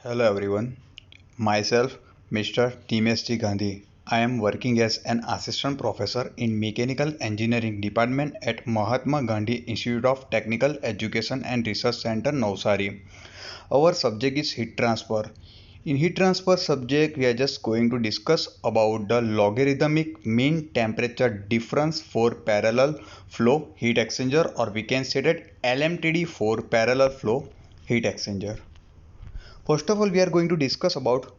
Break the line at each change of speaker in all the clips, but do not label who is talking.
Hello everyone, myself Mr. T.M.S.T. Gandhi. I am working as an assistant professor in Mechanical Engineering Department at Mahatma Gandhi Institute of Technical Education and Research Center, Navsari. Our subject is heat transfer. In heat transfer subject, we are just going to discuss about the logarithmic mean temperature difference for parallel flow heat exchanger, or we can say that LMTD for parallel flow heat exchanger. First of all, we are going to discuss about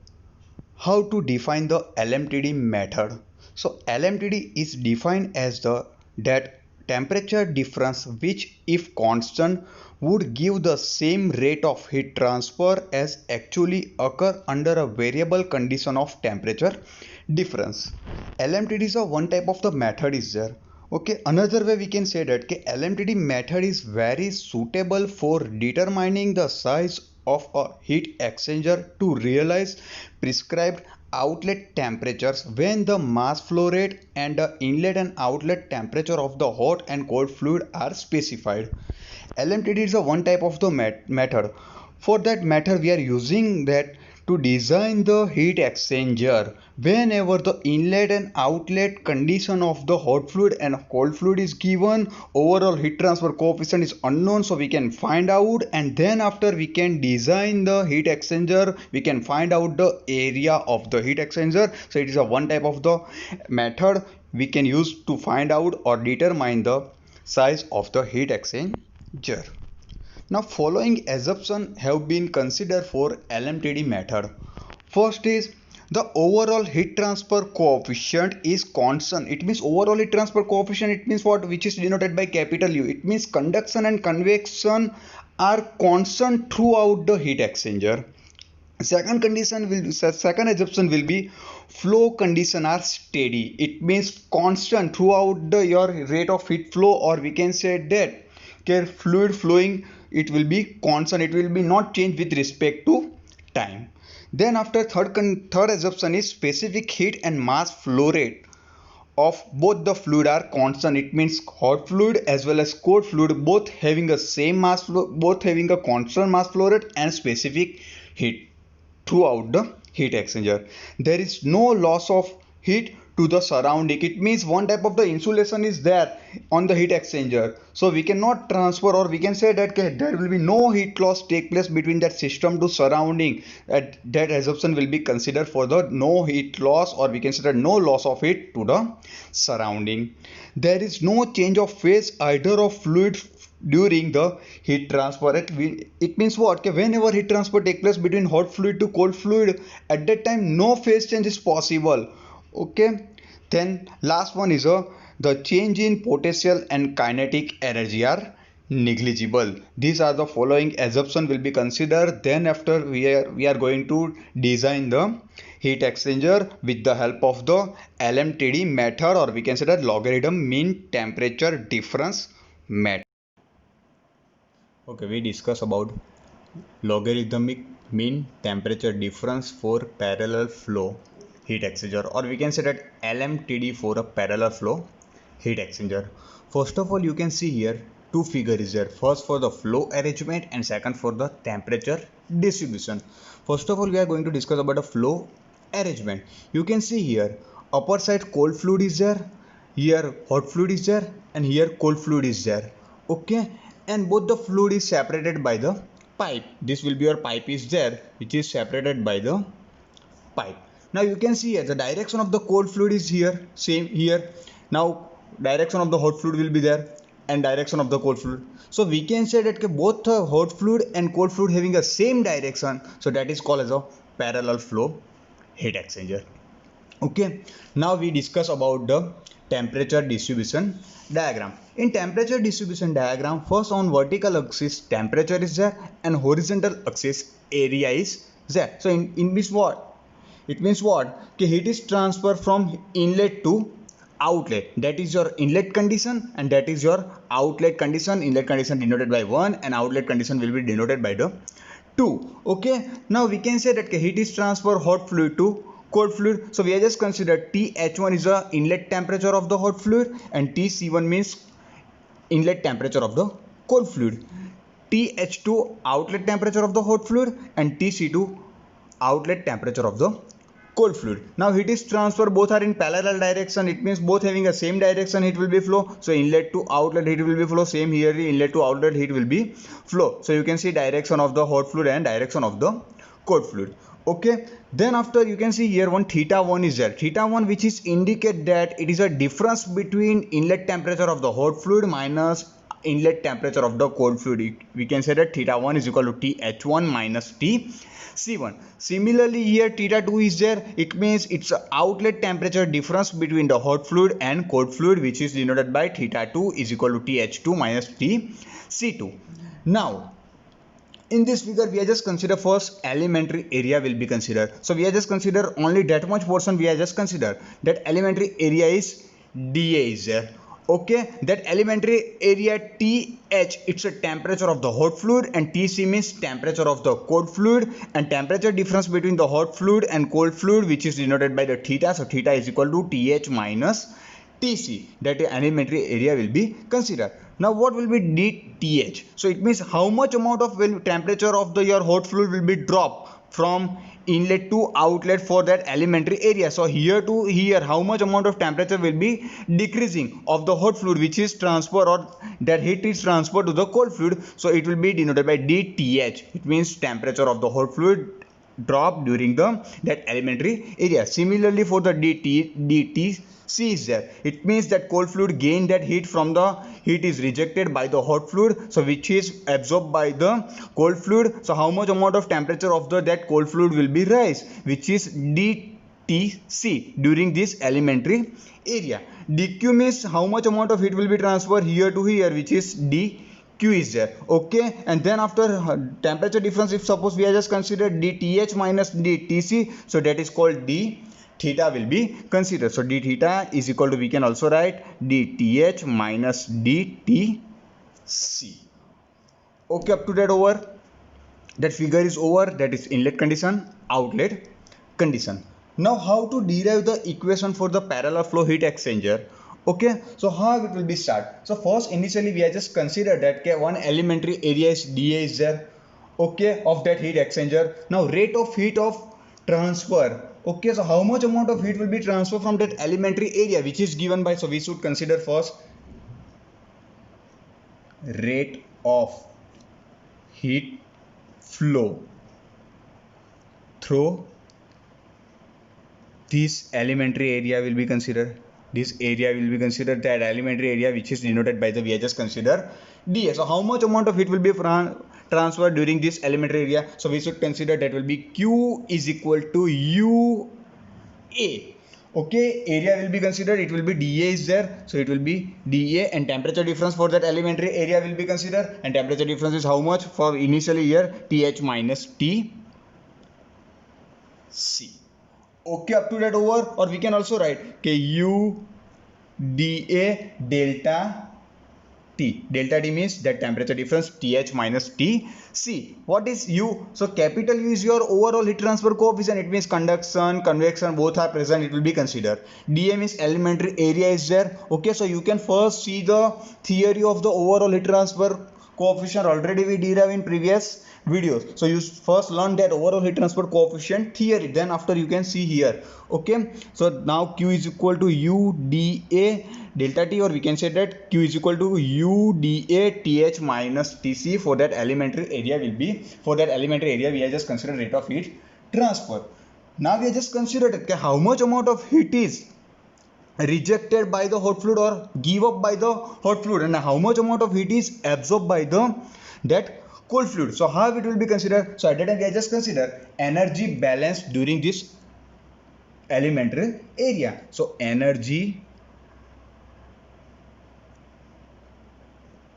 how to define the LMTD method. So LMTD is defined as the that temperature difference which, if constant, would give the same rate of heat transfer as actually occur under a variable condition of temperature difference. LMTD is a one type of the method is there. Okay, another way we can say that LMTD method is very suitable for determining the size of a heat exchanger to realize prescribed outlet temperatures when the mass flow rate and the inlet and outlet temperature of the hot and cold fluid are specified. LMTD is a one type of the method. For that method, we are using that to design the heat exchanger whenever the inlet and outlet condition of the hot fluid and cold fluid is given, overall heat transfer coefficient is unknown, so we can find out, and then after we can design the heat exchanger, we can find out the area of the heat exchanger. So it is a one type of the method we can use to find out or determine the size of the heat exchanger. Now following assumptions have been considered for LMTD method. First is the overall heat transfer coefficient is constant. It means overall heat transfer coefficient, it means what, which is denoted by capital U. It means conduction and convection are constant throughout the heat exchanger. Second assumption will be flow condition are steady. It means constant throughout your rate of heat flow, or we can say that fluid flowing, it will be constant, it will be not change with respect to time. Then after third assumption is specific heat and mass flow rate of both the fluid are constant. It means hot fluid as well as cold fluid both having a same mass flow, both having a constant mass flow rate and specific heat throughout the heat exchanger. There is no loss of heat to the surrounding. It means one type of the insulation is there on the heat exchanger, so we cannot transfer, or we can say that there will be no heat loss take place between that system to surrounding. That assumption will be considered for the no heat loss, or we can say that no loss of heat to the surrounding. There is no change of phase either of fluid during the heat transfer. It means what, whenever heat transfer take place between hot fluid to cold fluid, at that time no phase change is possible. Okay, then last one is the change in potential and kinetic energy are negligible. These are the following assumption will be considered. Then after we are going to design the heat exchanger with the help of the LMTD method, or we can say that logarithm mean temperature difference method. Okay, we discuss about logarithmic mean temperature difference for parallel flow heat exchanger, or we can say that LMTD for a parallel flow heat exchanger. First of all, you can see here two figures is there. First for the flow arrangement and second for the temperature distribution. First of all, we are going to discuss about the flow arrangement. You can see here upper side cold fluid is there, here hot fluid is there, and here cold fluid is there. Okay, and both the fluid is separated by the pipe. This will be your pipe is there, which is separated by the pipe. Now you can see here the direction of the cold fluid is here, same here. Now direction of the hot fluid will be there, and direction of the cold fluid. So we can say that both the hot fluid and cold fluid having the same direction, so that is called as a parallel flow heat exchanger. Okay, now we discuss about the temperature distribution diagram. In temperature distribution diagram, first on vertical axis temperature is there and horizontal axis area is there. So in this what? It means what? Okay, heat is transferred from inlet to outlet. That is your inlet condition and that is your outlet condition. Inlet condition denoted by 1 and outlet condition will be denoted by the 2. Okay, now we can say that heat is transferred hot fluid to cold fluid. So we are just considered TH1 is the inlet temperature of the hot fluid and TC1 means inlet temperature of the cold fluid. TH2 outlet temperature of the hot fluid and TC2 outlet temperature of the cold fluid. Now heat is transfer, both are in parallel direction, it means both having a same direction heat will be flow. So inlet to outlet heat will be flow, same here inlet to outlet heat will be flow. So you can see direction of the hot fluid and direction of the cold fluid. Okay, then after you can see here one theta 1 is there, theta 1 which is indicate that it is a difference between inlet temperature of the hot fluid minus inlet temperature of the cold fluid. We can say that theta 1 is equal to Th1 minus Tc1. Similarly here theta 2 is there, it means it's a outlet temperature difference between the hot fluid and cold fluid, which is denoted by theta 2 is equal to Th2 minus Tc2. Now in this figure we are just consider first elementary area will be considered. So we are just consider only that much portion, we are just consider that elementary area is dA is there. Okay, that elementary area TH, it's a temperature of the hot fluid, and TC means temperature of the cold fluid, and temperature difference between the hot fluid and cold fluid which is denoted by the theta. So theta is equal to TH minus TC, that elementary area will be considered. Now what will be dTH? So it means how much amount of temperature of the your hot fluid will be dropped from inlet to outlet for that elementary area. So here to here how much amount of temperature will be decreasing of the hot fluid which is transferred, or that heat is transferred to the cold fluid. So it will be denoted by dTH. It means temperature of the hot fluid drop during the that elementary area. Similarly for the dTC is there, it means that cold fluid gain that heat from the heat is rejected by the hot fluid, so which is absorbed by the cold fluid. So how much amount of temperature of the that cold fluid will be rise, which is dTc during this elementary area. dQ means how much amount of heat will be transferred here to here, which is dQ is there. Okay, and then after temperature difference, if suppose we are just consider dTH minus dTc, so that is called d theta will be considered. So d theta is equal to, we can also write dTH minus dTc. Okay, up to that over, that figure is over, that is inlet condition, outlet condition. Now how to derive the equation for the parallel flow heat exchanger? Okay, so how it will be start? So first initially we are just consider that one elementary area is dA is there, okay, of that heat exchanger. Now rate of heat of transfer. Okay, so how much amount of heat will be transferred from that elementary area, which is given by, so we should consider first rate of heat flow through this elementary area will be considered. This area will be considered that elementary area which is denoted by the, we just consider dA. So how much amount of heat will be transferred during this elementary area? So we should consider that will be Q is equal to UA. Okay, area will be considered, it will be dA is there, so it will be dA, and temperature difference for that elementary area will be considered, and temperature difference is how much for initially here, TH minus TC. Okay, up to that over, or we can also write KU dA delta T. Delta T means that temperature difference, TH minus TC. What is U? So capital U is your overall heat transfer coefficient. It means conduction, convection both are present, it will be considered. dA means elementary area is there. Okay, so you can first see the theory of the overall heat transfer coefficient, already we derived in previous videos. So you first learn that overall heat transfer coefficient theory, then after you can see here. Okay, so now Q is equal to U dA delta T, or we can say that Q is equal to U dA TH minus TC. For that elementary area will be, for that elementary area we are just considered rate of heat transfer. Now we are just considered how much amount of heat is rejected by the hot fluid or give up by the hot fluid, and how much amount of heat is absorbed by the that cold fluid. So how it will be considered? So at that time we are just consider energy balance during this elementary area. So energy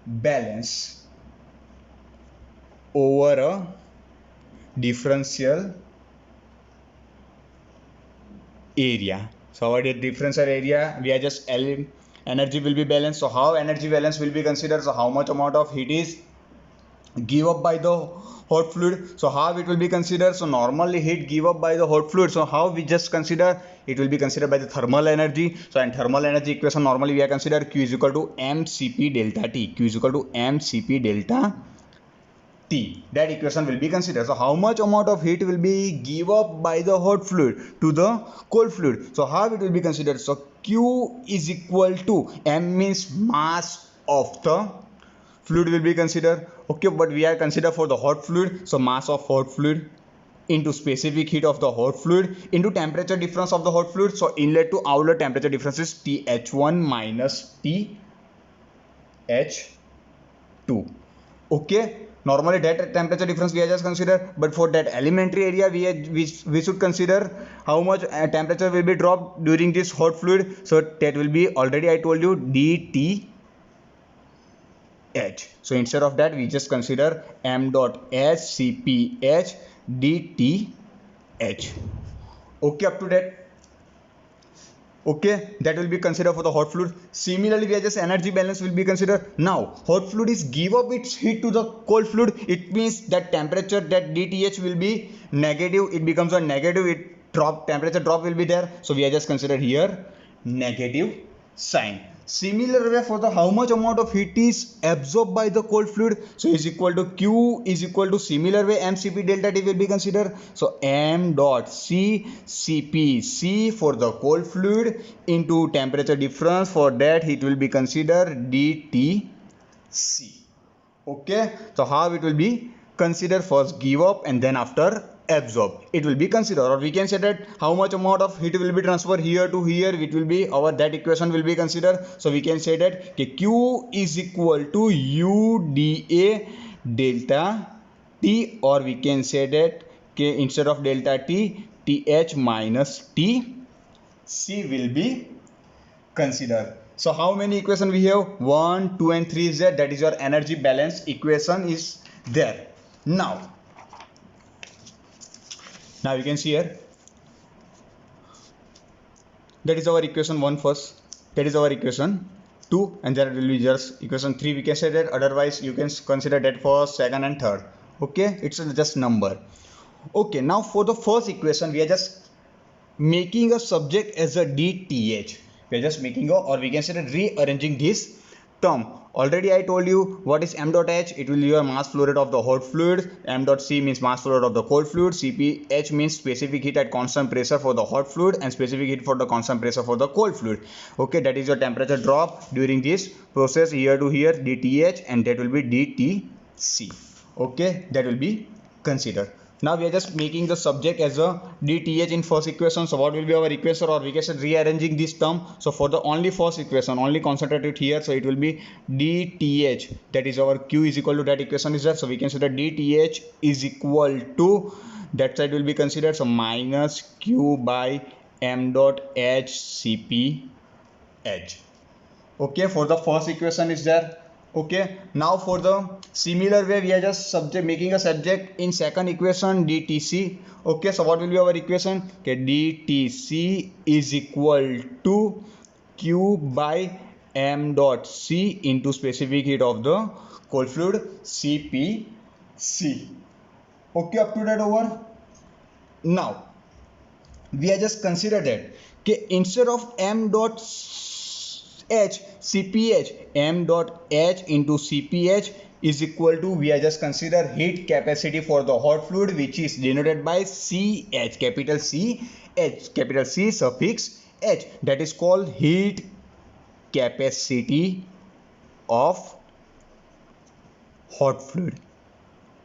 balance over a differential area. So what is differential area? We are just energy will be balanced. So how energy balance will be considered? So how much amount of heat is give up by the hot fluid? So how it will be considered? So normally heat give up by the hot fluid. So how we just consider? It will be considered by the thermal energy. So in thermal energy equation normally we are considered Q is equal to mCp delta T. Q is equal to mCp delta T. That equation will be considered. So how much amount of heat will be give up by the hot fluid to the cold fluid? So how it will be considered? So Q is equal to M means mass of the fluid will be considered. Okay, but we are considered for the hot fluid. So mass of hot fluid into specific heat of the hot fluid into temperature difference of the hot fluid. So inlet to outlet temperature difference is TH1 minus TH2. Okay, normally that temperature difference we are just consider, but for that elementary area we should consider how much temperature will be dropped during this hot fluid. So that will be, already I told you, dTh. So instead of that we just consider m dot h Cph dTh. Okay, up to that. Okay, that will be considered for the hot fluid. Similarly, we are just energy balance will be considered. Now hot fluid is give up its heat to the cold fluid. It means that temperature, that dTh will be negative. It becomes a negative. It drop, temperature drop will be there. So we are just considered here negative sign. Similar way for the how much amount of heat is absorbed by the cold fluid. So is equal to Q is equal to, similar way mCp delta T will be considered. So m dot C Cp for the cold fluid into temperature difference, for that it will be considered dTc. Okay, so how it will be considered? First give up and then after absorb it will be considered, or we can say that how much amount of heat will be transferred here to here, it will be our, that equation will be considered. So we can say that Q is equal to UdA delta T, or we can say that instead of delta T, Th minus Tc will be considered. So how many equation we have? 1, 2 and 3 is there. That is your energy balance equation is there. Now you can see here, that is our equation 1 first, that is our equation 2, and there will be just equation 3, we can say that. Otherwise you can consider that for second and third. Okay, it's just number. Okay, now for the first equation we are just making a subject as a dTh. We are just making a, or we can say that rearranging this term. Already I told you what is m dot h. It will be your mass flow rate of the hot fluid. M dot c means mass flow rate of the cold fluid. Cph means specific heat at constant pressure for the hot fluid, and specific heat for the constant pressure for the cold fluid. Okay, that is your temperature drop during this process here to here, dTh, and that will be dTc. Okay, that will be considered. Now we are just making the subject as a dTh in first equation. So what will be our equation, or we can say rearranging this term. So for the only first equation, only concentrate it here. So it will be dTh, that is our Q is equal to, that equation is there. So we can say that dTh is equal to, that side will be considered, so minus Q by m dot h Cph. Okay, for the first equation is there. Okay, now for the similar way we are just making a subject in second equation dTc. Okay, so what will be our equation? Okay, dTc is equal to Q by m dot C into specific heat of the cold fluid, Cpc. Okay, up to that over. Now we are just consider that, okay, instead of m dot H Cph, m dot H into Cph is equal to, we are just consider heat capacity for the hot fluid, which is denoted by Ch, capital C H, capital C suffix H, that is called heat capacity of hot fluid.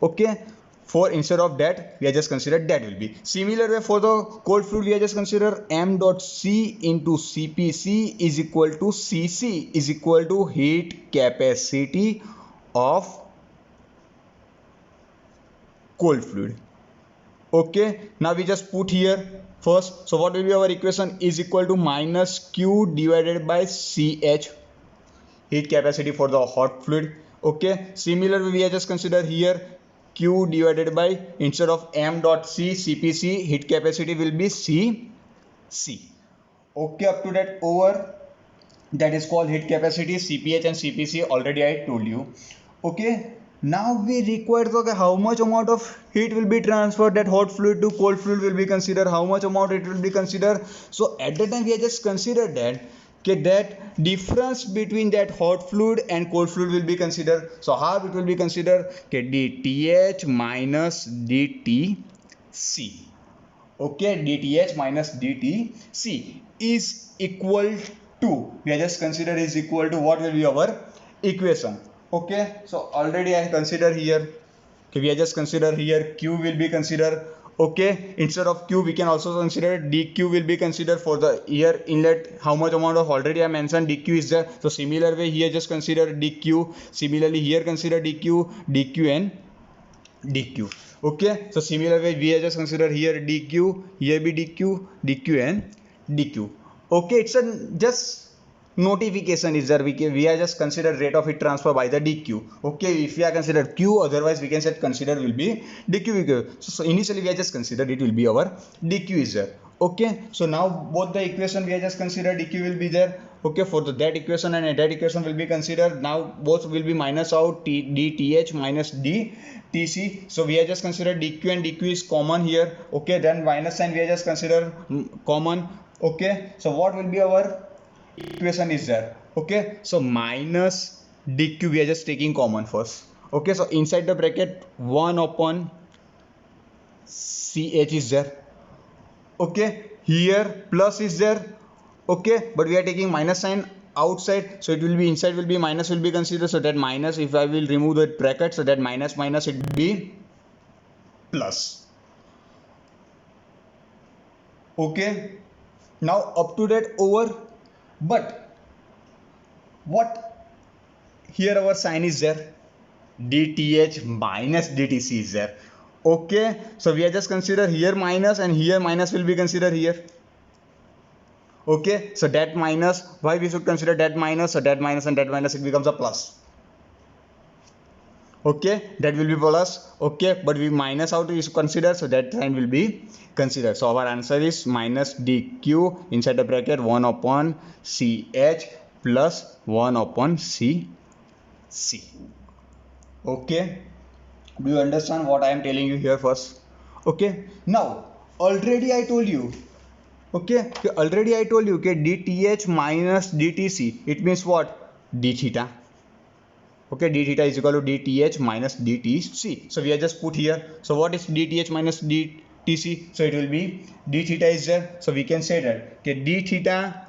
Okay, for instead of that we are just considered that will be. Similar way for the cold fluid we are just consider m dot C into Cpc is equal to Cc is equal to heat capacity of cold fluid. Okay, now we just put here first. So what will be our equation? Is equal to minus Q divided by Ch, heat capacity for the hot fluid. Okay, similarly we are just consider here Q divided by, instead of m dot C Cpc, heat capacity will be Cc. Okay, up to that over. That is called heat capacity, Cph and Cpc, already I told you. Okay, now we require the, okay, how much amount of heat will be transferred, that hot fluid to cold fluid will be considered, how much amount it will be considered. So at that time we are just considered that Okay, that difference between that hot fluid and cold fluid will be considered. So how it will be considered? Okay, dTh minus dTc. Okay, dTh minus dTc is equal to, we are just consider is equal to, what will be our equation? Okay, so already I consider here. Okay, we are just consider here q will be considered. Okay, instead of q we can also consider dq will be considered for the air inlet. How much amount of, already I mentioned dq is there. So similar way here just consider dq. Similarly here consider dq and dq. Okay, so similar way we are just consider here dq, here be dq and dq. Okay, it's a just notification is there. We are just consider rate of heat transfer by the dq. Okay, if we are consider q, otherwise we can say consider will be dq. So initially we are just consider it will be our dq is there. Okay, so now both the equation we are just consider dq will be there. Okay, for that equation and that equation will be considered. Now both will be minus out dth minus dtc. So we are just consider dq and dq is common here. Okay, then minus sign we are just consider common. Okay, so what will be our equation is there? Okay, so minus dq we are just taking common first. Okay, so inside the bracket 1 upon ch is there. Okay, here plus is there. Okay, but we are taking minus sign outside, so it will be inside will be minus will be considered. So that minus, if I will remove the bracket, so that minus minus it will be plus. Okay, now up to that over, but what here our sign is there, dth minus dtc is there. Okay, so we are just consider here minus and here minus will be considered here. Okay, so that minus, why we should consider that minus? So that minus and that minus, it becomes a plus. Okay, that will be plus. Okay, but we minus out is consider, so that sign will be considered. So our answer is minus dq inside the bracket 1 upon ch plus 1 upon cc. Okay, do you understand what I am telling you here first? Okay, now already I told you. Okay, already I told you, okay, dth minus dtc, it means what? D theta. Okay, d theta is equal to dth minus dtc. So we are just put here. So what is dth minus dtc? So it will be d theta is there. So we can say that, okay, d theta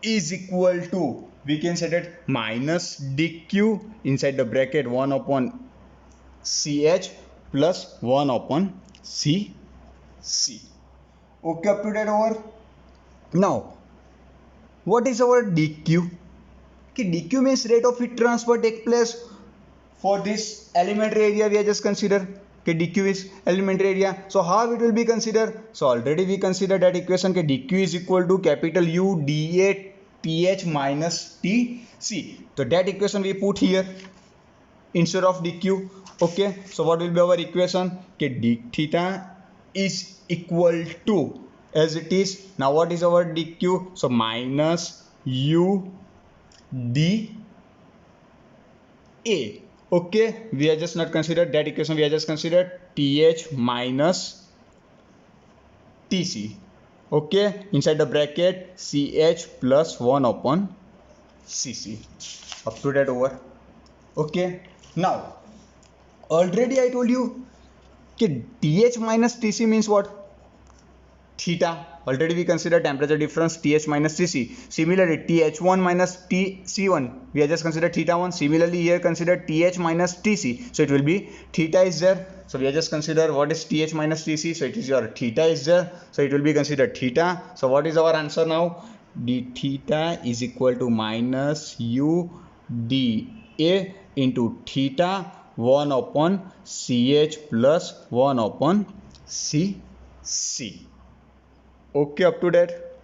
is equal to, we can say that minus dq inside the bracket 1 upon ch plus 1 upon cc. Okay, up to that over. Now what is our dq? Okay, dq means rate of heat transfer take place for this elementary area. We are just consider, okay, dq is elementary area. So how it will be considered? So already we consider that equation, okay, dq is equal to capital U dA th minus tc. So that equation we put here instead of dq. Okay, so what will be our equation? Okay, d theta is equal to, as it is now, what is our dq? So minus u d a. Okay, we are just not considered that equation, we are just considered th minus tc. Okay, inside the bracket ch plus 1 upon cc. Up to that over. Okay, now already I told you, okay, th minus tc means what? Theta. Already we consider temperature difference th minus tc. Similarly th1 minus tc1, we are just consider theta 1. Similarly here consider th minus tc, so it will be theta is there. So we are just consider what is th minus tc, so it is your theta is there, so it will be considered theta. So what is our answer now? D theta is equal to minus u dA into theta 1 upon ch plus 1 upon cc. Okay, up to that.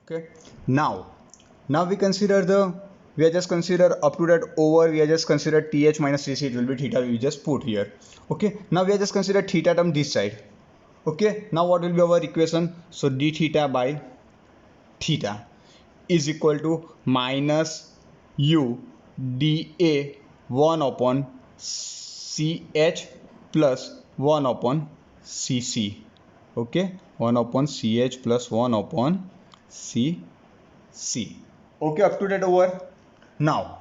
Okay, now we consider the, we are just consider up to that over, we are just consider th minus tc, it will be theta, we just put here. Okay, now we are just consider theta term this side. Okay, now what will be our equation? So d theta by theta is equal to minus u dA 1 upon ch plus 1 upon cc. Okay, 1 upon ch plus 1 upon cc. C. Okay, up to that over. Now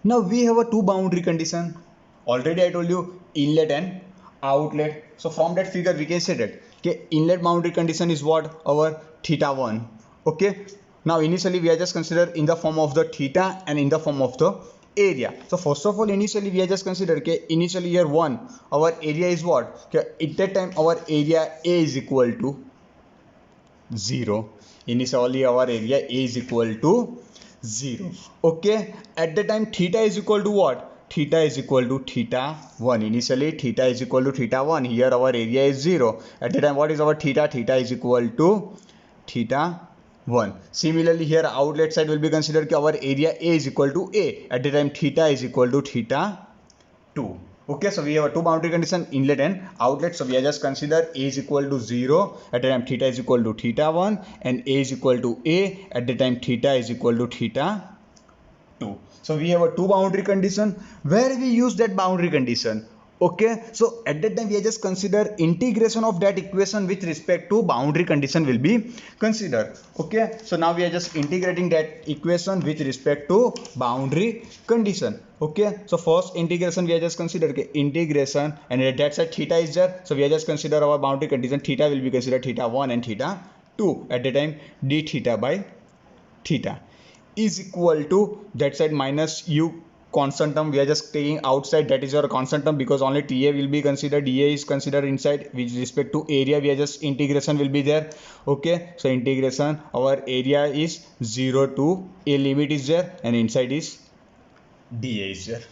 we have a two boundary condition. Already I told you inlet and outlet. So from that figure we can say that okay, inlet boundary condition is what? Our theta 1. Okay, now initially we are just considered in the form of the theta and in the form of the area. So first of all, initially we are just considered okay, initially here 1, our area is what? Okay, at that time our area A is equal to 0. Initially our area A is equal to 0. Okay, at the time theta is equal to what? Theta is equal to theta 1. Initially theta is equal to theta 1. Here our area is 0. At the time what is our theta? Theta is equal to theta 1. Similarly here outlet side will be considered our area A is equal to A. At the time theta is equal to theta 2. Okay, so we have a two boundary condition, inlet and outlet. So we are just consider A is equal to 0 at the time theta is equal to theta 1, and A is equal to A at the time theta is equal to theta 2. So we have a two boundary condition. Where we use that boundary condition? Okay, so at that time we are just consider integration of that equation with respect to boundary condition will be considered. Okay, so now we are just integrating that equation with respect to boundary condition. Okay, so first integration we are just consider okay, integration, and at that side theta is there, so we are just consider our boundary condition. Theta will be considered theta 1 and theta 2 at the time d theta by theta is equal to that side minus u constant term we are just taking outside, that is your constant term, because only TA will be considered, dA is considered inside. With respect to area we are just integration will be there. Okay, so integration our area is 0 to a limit is there, and inside is dA is there.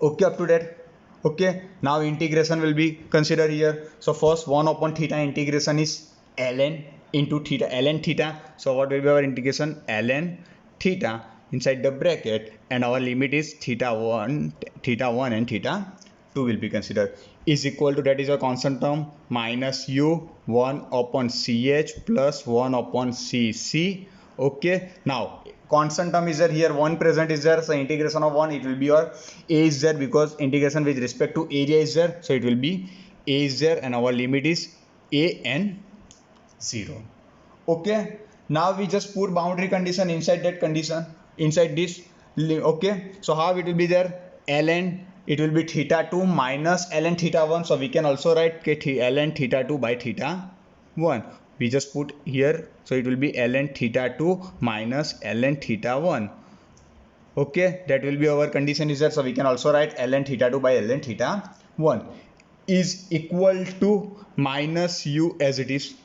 Okay, up to that. Okay, now integration will be considered here. So first 1 upon theta integration is ln into theta, ln theta. So what will be our integration? Ln theta inside the bracket, and our limit is theta 1 and theta 2 will be considered, is equal to, that is a constant term, minus u 1 upon ch plus 1 upon cc. Okay, now constant term is there, here 1 present is there, so integration of 1 it will be your a is there, because integration with respect to area is there, so it will be a is there, and our limit is a and 0. Okay, now we just put boundary condition inside that condition, inside this. Okay, so how it will be there? Ln it will be theta 2 minus ln theta 1, so we can also write ln theta 2 by theta 1. We just put here, so it will be ln theta 2 minus ln theta 1. Okay, that will be our condition is there, so we can also write ln theta 2 by ln theta 1 is equal to minus u as it is.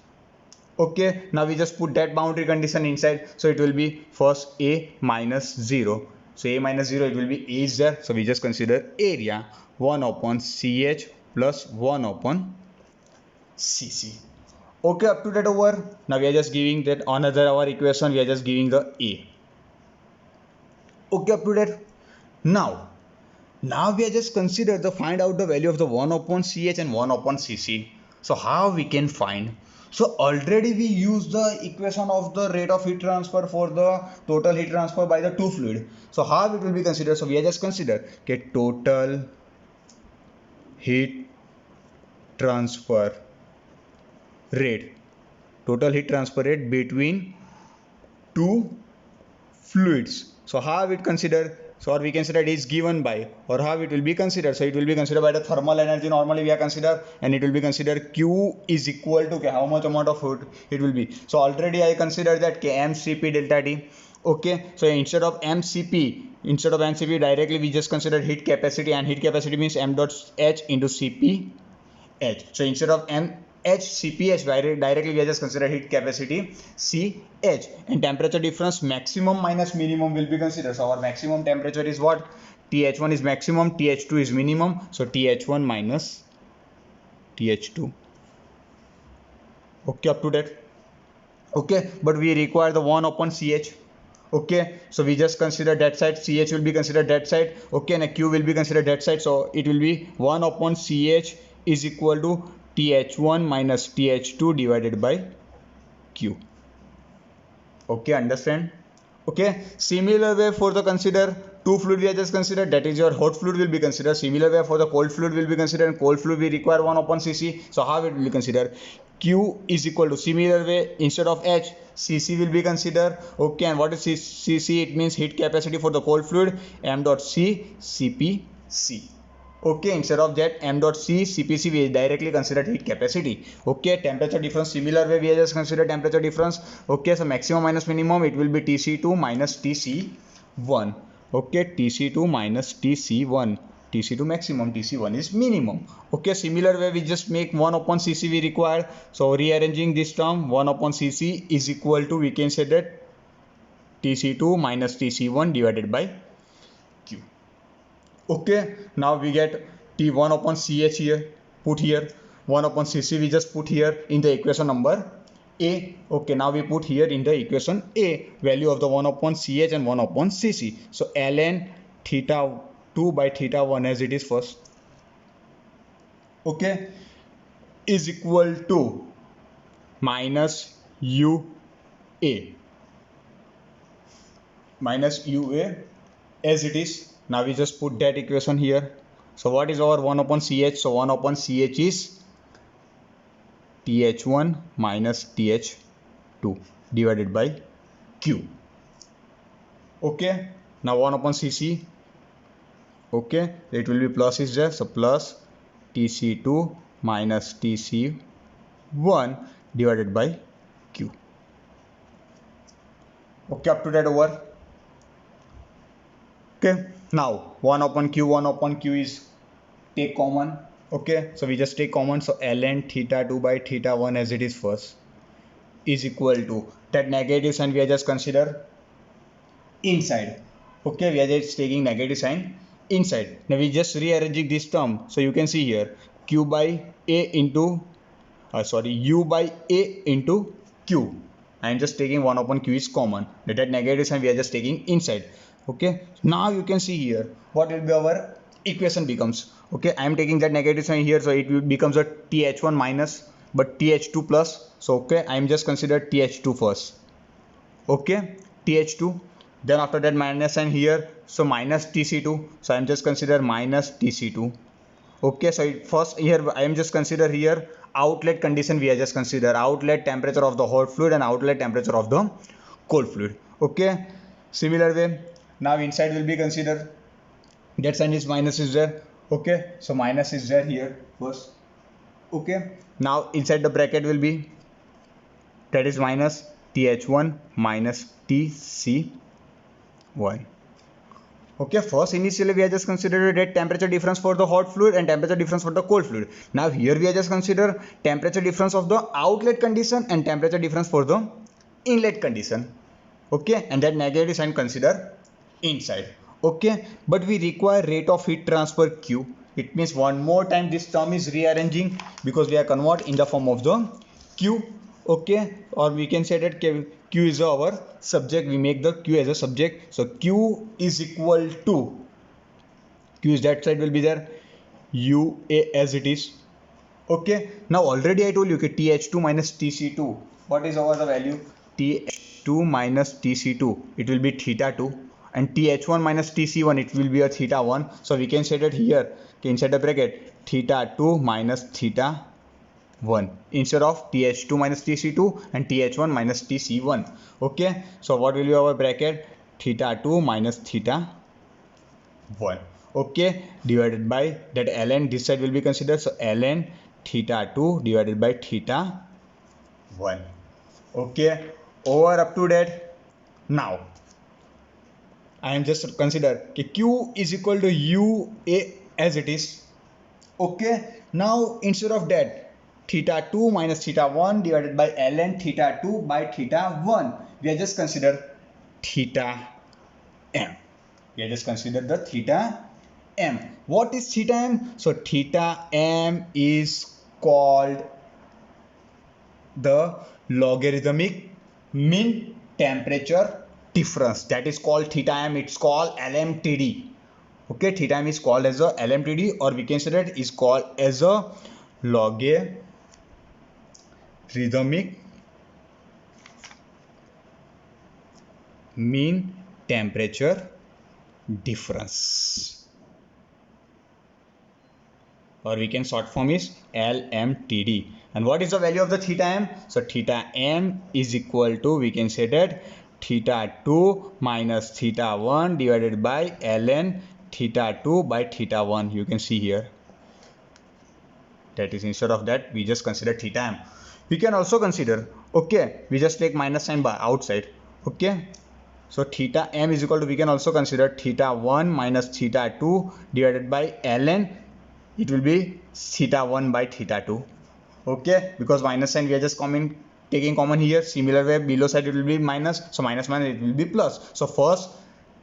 Okay, now we just put that boundary condition inside, so it will be first a minus 0, so a minus 0 it will be a is there, so we just consider area 1 upon ch plus 1 upon cc. Okay, up to that over. Now we are just giving that another our equation, we are just giving the a. Okay, up to that. Now we are just consider the find out the value of the 1 upon ch and 1 upon cc. So how we can find? So already we use the equation of the rate of heat transfer for the total heat transfer by the two fluid. So how it will be considered? So we are just consider okay, total heat transfer rate, total heat transfer rate between two fluids. So how it considered? So or we consider it is given by, or how it will be considered? So it will be considered by the thermal energy normally we are considered, and it will be considered Q is equal to okay, how much amount of heat it will be. So already I considered that mCp delta T. Okay, so instead of mCp directly we just consider heat capacity, and heat capacity means m dot h into Cp h. So instead of HCpH directly we are just consider heat capacity CH, and temperature difference maximum minus minimum will be considered. So our maximum temperature is what? TH1 is maximum, TH2 is minimum, so TH1 minus TH2. Okay, up to that. Okay, but we require the 1 upon CH. Okay, so we just consider that side, CH will be considered that side. Okay, and a Q will be considered that side, so it will be 1 upon CH is equal to TH1 minus TH2 divided by Q. Okay, understand? Okay, similar way for the consider two fluid we are just considered, that is your hot fluid will be considered. Similar way for the cold fluid will be considered, and cold fluid we require 1 upon Cc. So how it will be considered? Q is equal to, similar way instead of H Cc will be considered. Okay, and what is Cc? It means heat capacity for the cold fluid. M dot C Cpc. Okay, instead of that M dot C Cpc, we directly consider heat capacity. Okay, temperature difference, similar way we just consider temperature difference. Okay, so maximum minus minimum, it will be Tc2 minus Tc1. Okay, Tc2 minus Tc1. Tc2 maximum, Tc1 is minimum. Okay, similar way we just make 1 upon Cc we require. So rearranging this term, 1 upon Cc is equal to, we can say that Tc2 minus Tc1 divided by Q. Okay, now we get T1 upon Ch here, put here. 1 upon Cc we just put here in the equation number A. Okay, now we put here in the equation A value of the 1 upon Ch and 1 upon Cc. So ln theta 2 by theta 1 as it is first. Okay, is equal to minus UA. Minus UA as it is. Now we just put that equation here. So what is our 1 upon Ch? So 1 upon Ch is Th1 minus Th2 divided by Q. Okay, now 1 upon Cc. Okay, it will be plus is there. So plus Tc2 minus Tc1 divided by Q. Okay, up to that over. Okay, now 1 upon Q is take common. Okay, so we just take common. So ln theta 2 by theta 1 as it is first is equal to that negative sign we are just consider inside. Okay, we are just taking negative sign inside. Now we just rearranging this term. So you can see here Q by A into U by A into Q. I am just taking 1 upon Q is common. That negative sign we are just taking inside. Okay, now you can see here what will be our equation becomes. Okay, I am taking that negative sign here, so it becomes a Th1 minus but Th2 plus. So okay, I am just consider Th2 first. Okay, Th2, then after that minus sign here, so minus Tc2, so I am just consider minus Tc2. Okay, so first here I am just consider here outlet condition, we are just consider outlet temperature of the hot fluid and outlet temperature of the cold fluid. Okay, similar way now inside will be consider that sign is minus is there. Okay, so minus is there here first. Okay, now inside the bracket will be that is minus Th1 minus Tc1. Okay, first initially we are just considered that temperature difference for the hot fluid and temperature difference for the cold fluid. Now here we are just consider temperature difference of the outlet condition and temperature difference for the inlet condition. Okay, and that negative sign consider inside. Okay, but we require rate of heat transfer Q. It means one more time this term is rearranging because we are convert in the form of the Q. Okay, or we can say that Q is our subject. We make the Q as a subject. So Q is equal to Q is that side will be there UA as it is. Okay, now already I told you okay, Th2 minus Tc2. What is our the value? Th2 minus Tc2. It will be theta 2. And Th1 minus Tc1, it will be a theta 1. So we can say that here, okay, inside the bracket, theta 2 minus theta 1 instead of Th2 minus Tc2 and Th1 minus Tc1. Okay, so what will be our bracket? Theta 2 minus theta 1. Okay, divided by that ln, this side will be considered. So ln theta 2 divided by theta 1. Okay, over up to that. Now I am just consider Q is equal to UA as it is. Okay, now instead of that theta 2 minus theta 1 divided by ln theta 2 by theta 1, we are just consider theta m. We are just consider the theta m. What is theta m? So theta m is called the logarithmic mean temperature difference. That is called theta m. It's called LMTD. Okay, theta m is called as a LMTD, or we can say that is called as a logarithmic mean temperature difference. or we can short form is LMTD. And what is the value of the theta m? So theta m is equal to, we can say that theta 2 minus theta 1 divided by ln theta 2 by theta 1. You can see here, that is, instead of that we just consider theta m. We can also consider, okay, we just take minus sign by outside, okay. So theta m is equal to, we can also consider theta 1 minus theta 2 divided by ln, it will be theta 1 by theta 2, okay, because minus sign we are just taking common here. Similar way below side it will be minus, so minus minus it will be plus. So first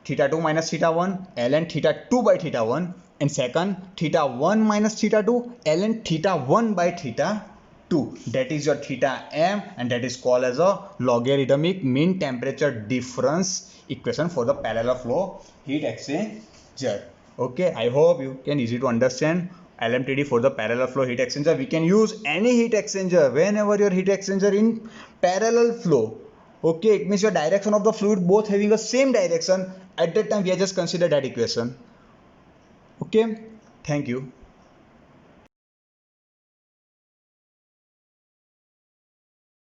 theta 2 minus theta 1 ln theta 2 by theta 1, and second theta 1 minus theta 2 ln theta 1 by theta 2. That is your theta m, and that is called as a logarithmic mean temperature difference equation for the parallel flow heat exchanger. Okay, I hope you can easy to understand LMTD for the parallel flow heat exchanger. We can use any heat exchanger whenever your heat exchanger in parallel flow. Okay, it means your direction of the fluid both having the same direction. At that time we are just consider that equation. Okay, thank you.